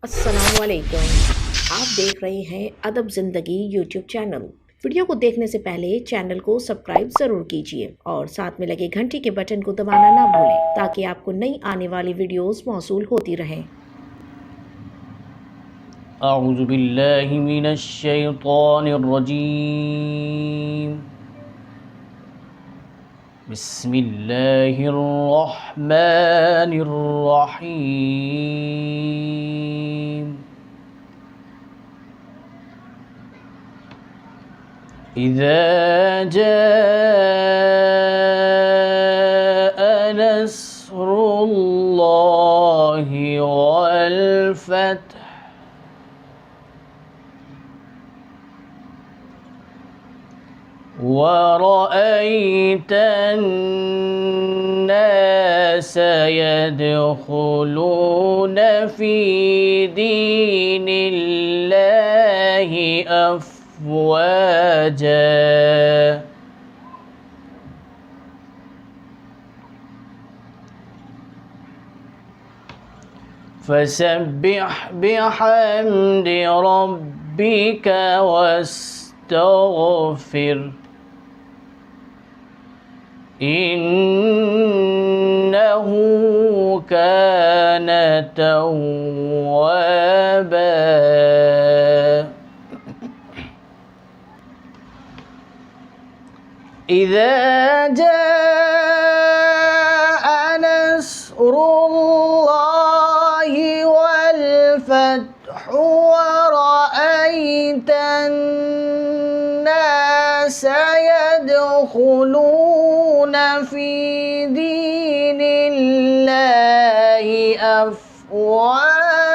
अस्सलामुअलैकुम। आप देख रहे हैं अदब ज़िंदगी यूट्यूब चैनल। वीडियो को देखने से पहले चैनल को सब्सक्राइब ज़रूर कीजिए और साथ में लगे घंटी के बटन को दबाना ना भूलें ताकि आपको नई आने वाली वीडियोस मौसूल होती रहें। अऊज़ु बिल्लाहि मिनश शैतानिर रजीम। बिस्मिल्लाहिर रहमानिर रहीम। इज़ा जाआ'a nasrul-laahi walfath ra-aitan naasa yadkhuloona fi deenillaahi afwajaa fasabbih bihamdi rabbika wastaghfirh innahoo kaana tawwaaba. إذا جاء نصر الله والفتح ورأيت الناس يدخلون في دين الله أفواجا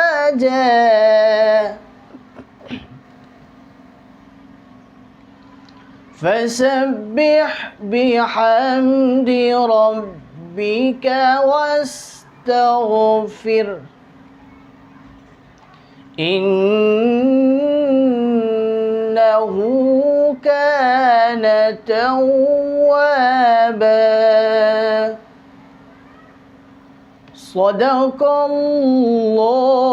فسبح بحمد ربك واستغفر إنه كان توابا. صدق الله